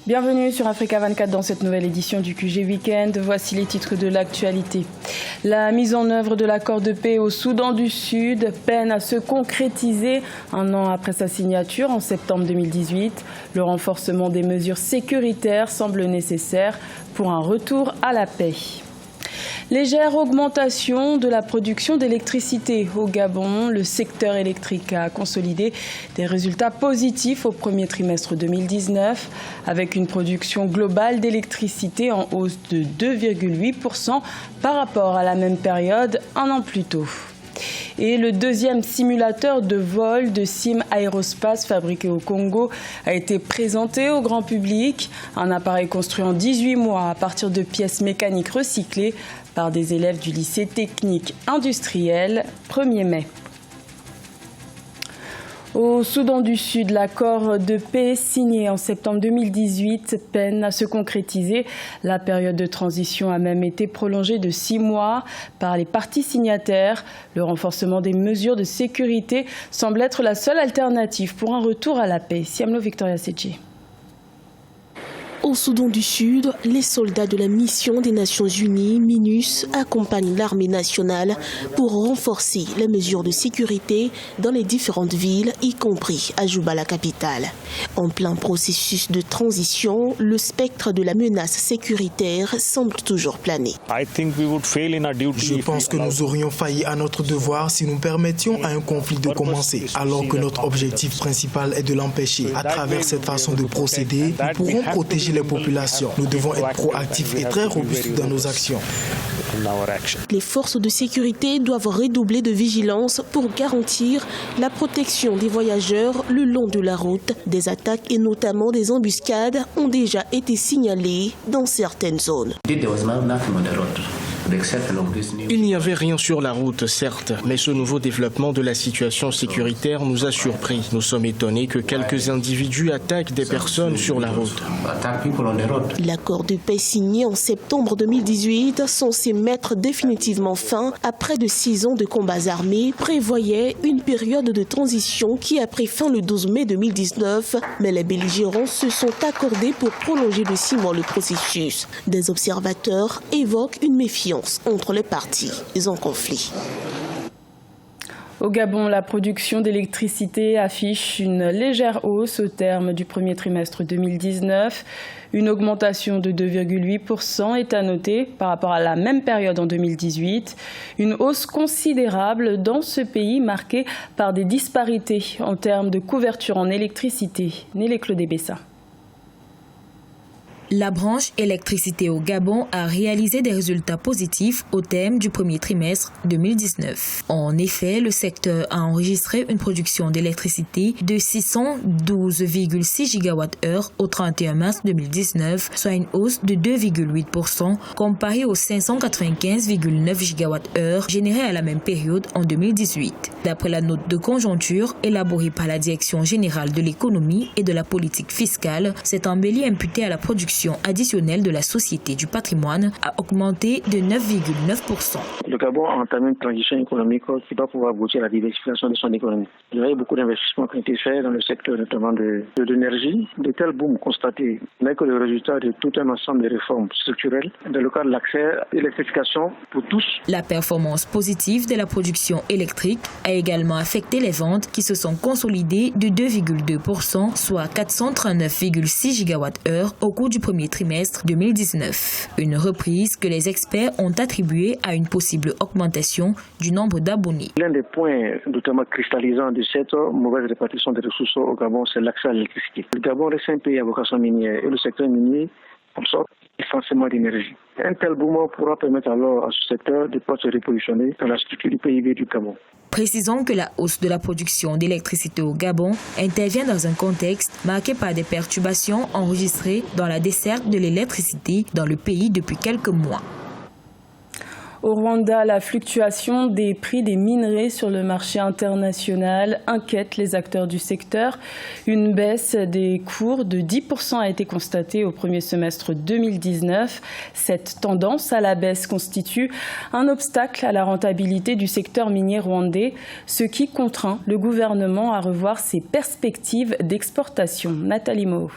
Bienvenue sur Africa 24 dans cette nouvelle édition du QG Weekend. Voici les titres de l'actualité. La mise en œuvre de l'accord de paix au Soudan du Sud peine à se concrétiser un an après sa signature en septembre 2018. Le renforcement des mesures sécuritaires semble nécessaire pour un retour à la paix. Légère augmentation de la production d'électricité au Gabon. Le secteur électrique a consolidé des résultats positifs au premier trimestre 2019 avec une production globale d'électricité en hausse de 2,8% par rapport à la même période un an plus tôt. Et le deuxième simulateur de vol de Sim Aerospace fabriqué au Congo a été présenté au grand public. Un appareil construit en 18 mois à partir de pièces mécaniques recyclées par des élèves du lycée technique industriel 1er mai. Au Soudan du Sud, l'accord de paix signé en septembre 2018 peine à se concrétiser. La période de transition a même été prolongée de 6 mois par les parties signataires. Le renforcement des mesures de sécurité semble être la seule alternative pour un retour à la paix. Siamlo Victoria Seji. Au Soudan du Sud, les soldats de la mission des Nations Unies, MINUS, accompagnent l'armée nationale pour renforcer les mesures de sécurité dans les différentes villes, y compris à Juba, la capitale. En plein processus de transition, le spectre de la menace sécuritaire semble toujours planer. Je pense que nous aurions failli à notre devoir si nous permettions à un conflit de commencer, alors que notre objectif principal est de l'empêcher. À travers cette façon de procéder, nous pourrons protéger les populations. Nous devons être proactifs et très robustes dans nos actions. Les forces de sécurité doivent redoubler de vigilance pour garantir la protection des voyageurs le long de la route. Des attaques et notamment des embuscades ont déjà été signalées dans certaines zones. Il n'y avait rien sur la route, certes, mais ce nouveau développement de la situation sécuritaire nous a surpris. Nous sommes étonnés que quelques individus attaquent des personnes sur la route. L'accord de paix signé en septembre 2018, censé mettre définitivement fin à près de 6 ans de combats armés, prévoyait une période de transition qui a pris fin le 12 mai 2019, mais les belligérants se sont accordés pour prolonger de 6 mois le processus. Des observateurs évoquent une méfiance entre les parties en conflit. Au Gabon, la production d'électricité affiche une légère hausse au terme du premier trimestre 2019. Une augmentation de 2,8% est à noter par rapport à la même période en 2018. Une hausse considérable dans ce pays marquée par des disparités en termes de couverture en électricité. Nélé Claude Bessa. La branche électricité au Gabon a réalisé des résultats positifs au terme du premier trimestre 2019. En effet, le secteur a enregistré une production d'électricité de 612,6 GWh au 31 mars 2019, soit une hausse de 2,8% comparée aux 595,9 GWh générés à la même période en 2018. D'après la note de conjoncture élaborée par la Direction générale de l'économie et de la politique fiscale, cette embellie imputée à la production additionnelle de la Société du patrimoine a augmenté de 9,9%. Le Gabon a entamé une transition économique qui va pouvoir aboutir à la diversification de son économie. Il y a eu beaucoup d'investissements qui ont été faits dans le secteur notamment de l'énergie. De tels booms constatés n'est que le résultat de tout un ensemble de réformes structurelles dans le cadre de l'accès à l'électrification pour tous. La performance positive de la production électrique a également affecté les ventes qui se sont consolidées de 2,2%, soit 439,6 GWh au cours du premier trimestre 2019. Une reprise que les experts ont attribuée à une possible augmentation du nombre d'abonnés. L'un des points notamment cristallisants de cette mauvaise répartition des ressources au Gabon, c'est l'accès à l'électricité. Le Gabon reste un pays à vocation minière et le secteur minier absorbe essentiellement d'énergie. Un tel mouvement pourra permettre alors à ce secteur de pouvoir se repositionner dans la structure du PIB du Gabon. Précisons que la hausse de la production d'électricité au Gabon intervient dans un contexte marqué par des perturbations enregistrées dans la desserte de l'électricité dans le pays depuis quelques mois. Au Rwanda, la fluctuation des prix des minerais sur le marché international inquiète les acteurs du secteur. Une baisse des cours de 10% a été constatée au premier semestre 2019. Cette tendance à la baisse constitue un obstacle à la rentabilité du secteur minier rwandais, ce qui contraint le gouvernement à revoir ses perspectives d'exportation. Nathalie Moe.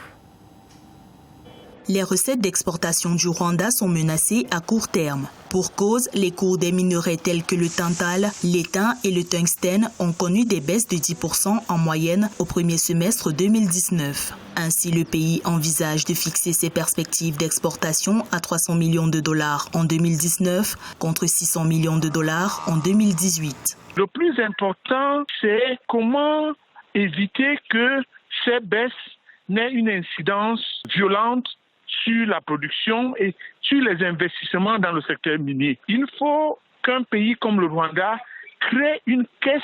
Les recettes d'exportation du Rwanda sont menacées à court terme. Pour cause, les cours des minerais tels que le tantal, l'étain et le tungstène ont connu des baisses de 10% en moyenne au premier semestre 2019. Ainsi, le pays envisage de fixer ses perspectives d'exportation à 300 millions de dollars en 2019 contre 600 millions de dollars en 2018. Le plus important, c'est comment éviter que ces baisses n'aient une incidence violente sur la production et sur les investissements dans le secteur minier. Il faut qu'un pays comme le Rwanda crée une caisse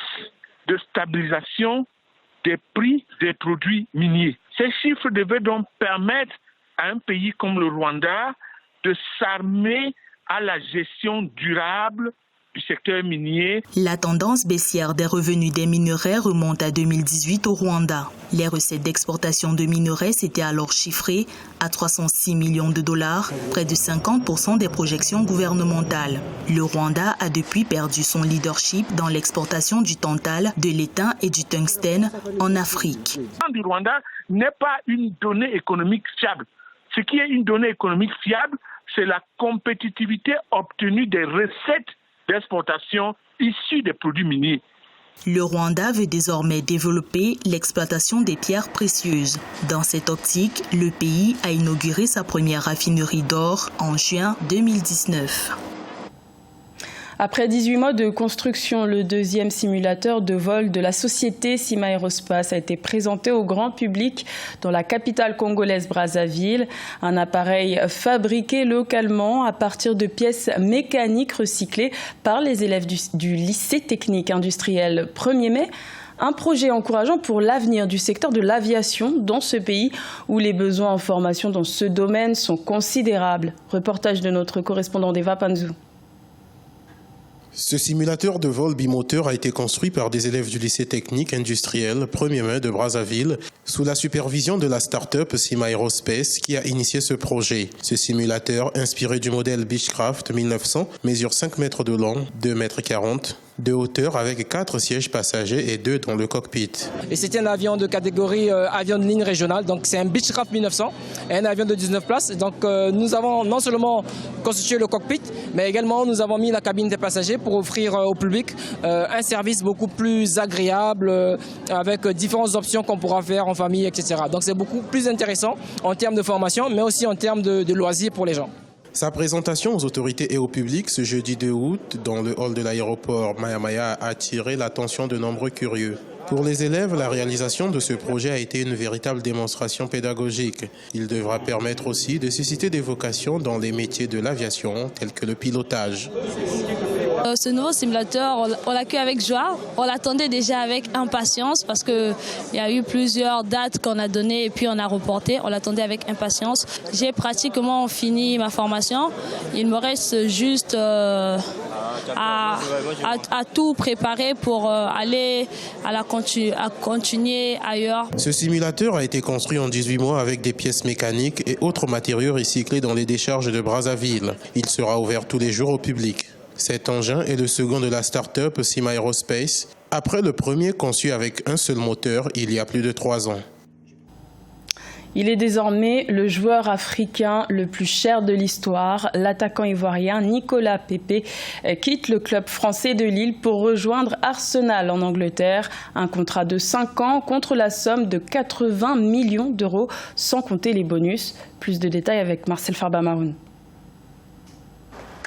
de stabilisation des prix des produits miniers. Ces chiffres devaient donc permettre à un pays comme le Rwanda de s'armer à la gestion durable du secteur minier. La tendance baissière des revenus des minerais remonte à 2018 au Rwanda. Les recettes d'exportation de minerais s'étaient alors chiffrées à 306 millions de dollars, près de 50% des projections gouvernementales. Le Rwanda a depuis perdu son leadership dans l'exportation du tantal, de l'étain et du tungstène en Afrique. Le Rwanda n'est pas une donnée économique fiable. Ce qui est une donnée économique fiable, c'est la compétitivité obtenue des recettes d'exportation issues des produits miniers. Le Rwanda veut désormais développer l'exploitation des pierres précieuses. Dans cette optique, le pays a inauguré sa première raffinerie d'or en juin 2019. Après 18 mois de construction, le deuxième simulateur de vol de la société Sima Aerospace a été présenté au grand public dans la capitale congolaise Brazzaville. Un appareil fabriqué localement à partir de pièces mécaniques recyclées par les élèves du lycée technique industriel 1er mai. Un projet encourageant pour l'avenir du secteur de l'aviation dans ce pays où les besoins en formation dans ce domaine sont considérables. Reportage de notre correspondant d'Eva Panzou. Ce simulateur de vol bimoteur a été construit par des élèves du lycée technique industriel 1er mai de Brazzaville sous la supervision de la start-up Sima Aerospace qui a initié ce projet. Ce simulateur, inspiré du modèle Beechcraft 1900, mesure 5 mètres de long, 2 mètres 40 de hauteur avec 4 sièges passagers et 2 dans le cockpit. Et c'était un avion de catégorie avion de ligne régionale, donc c'est un Beechcraft 1900, un avion de 19 places. Donc nous avons non seulement constitué le cockpit, mais également nous avons mis la cabine des passagers pour offrir au public un service beaucoup plus agréable avec différentes options qu'on pourra faire en famille, etc. Donc c'est beaucoup plus intéressant en termes de formation, mais aussi en termes de loisirs pour les gens. Sa présentation aux autorités et au public ce jeudi 2 août dans le hall de l'aéroport Maya Maya a attiré l'attention de nombreux curieux. Pour les élèves, la réalisation de ce projet a été une véritable démonstration pédagogique. Il devra permettre aussi de susciter des vocations dans les métiers de l'aviation, tels que le pilotage. Ce nouveau simulateur, on l'accueille avec joie. On l'attendait déjà avec impatience parce qu'il y a eu plusieurs dates qu'on a données et puis on a reporté. On l'attendait avec impatience. J'ai pratiquement fini ma formation. Il me reste juste à tout préparer pour aller à continuer ailleurs. Ce simulateur a été construit en 18 mois avec des pièces mécaniques et autres matériaux recyclés dans les décharges de Brazzaville. Il sera ouvert tous les jours au public. Cet engin est le second de la start-up Sima Aerospace, après le premier conçu avec un seul moteur il y a plus de 3 ans. Il est désormais le joueur africain le plus cher de l'histoire. L'attaquant ivoirien Nicolas Pepe quitte le club français de Lille pour rejoindre Arsenal en Angleterre. Un contrat de 5 ans contre la somme de 80 millions d'euros, sans compter les bonus. Plus de détails avec Marcel Farba-Maroun.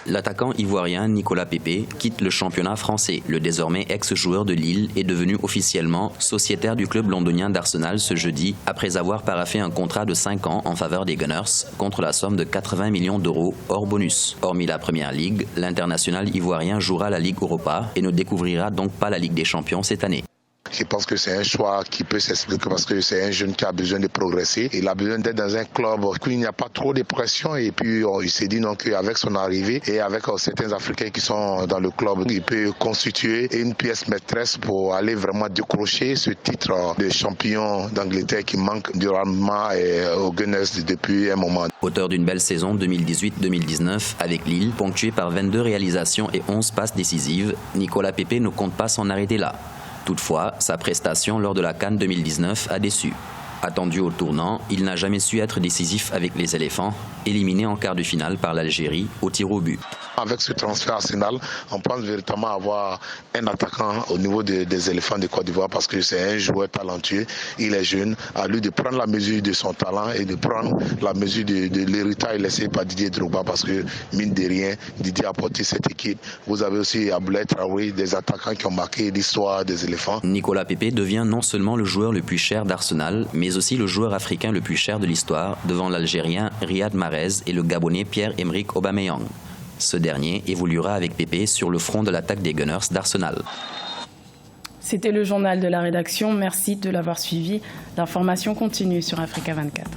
L'attaquant ivoirien Nicolas Pepe quitte le championnat français. Le désormais ex-joueur de Lille est devenu officiellement sociétaire du club londonien d'Arsenal ce jeudi après avoir paraphé un contrat de 5 ans en faveur des Gunners contre la somme de 80 millions d'euros hors bonus. Hormis la Première Ligue, l'international ivoirien jouera la Ligue Europa et ne découvrira donc pas la Ligue des Champions cette année. Je pense que c'est un choix qui peut s'expliquer parce que c'est un jeune qui a besoin de progresser. Il a besoin d'être dans un club où il n'y a pas trop de pression et puis il s'est dit donc qu'avec son arrivée et avec certains Africains qui sont dans le club, il peut constituer une pièce maîtresse pour aller vraiment décrocher ce titre de champion d'Angleterre qui manque durablement aux Gunners depuis un moment. Auteur d'une belle saison 2018-2019 avec Lille, ponctuée par 22 réalisations et 11 passes décisives, Nicolas Pepe ne compte pas s'en arrêter là. Toutefois, sa prestation lors de la CAN 2019 a déçu. Attendu au tournant, il n'a jamais su être décisif avec les éléphants, éliminé en quart de finale par l'Algérie au tir au but. Avec ce transfert Arsenal, on pense véritablement avoir un attaquant au niveau des éléphants de Côte d'Ivoire parce que c'est un joueur talentueux, il est jeune, à lui de prendre la mesure de son talent et de prendre la mesure de l'héritage laissé par Didier Drogba parce que, mine de rien, Didier a porté cette équipe. Vous avez aussi Abdoulaye Traoré, des attaquants qui ont marqué l'histoire des éléphants. Nicolas Pepe devient non seulement le joueur le plus cher d'Arsenal, mais aussi le joueur africain le plus cher de l'histoire devant l'Algérien Riyad Mahrez et le Gabonais Pierre-Emerick Aubameyang. Ce dernier évoluera avec Pepe sur le front de l'attaque des Gunners d'Arsenal. C'était le journal de la rédaction. Merci de l'avoir suivi. L'information continue sur Africa 24.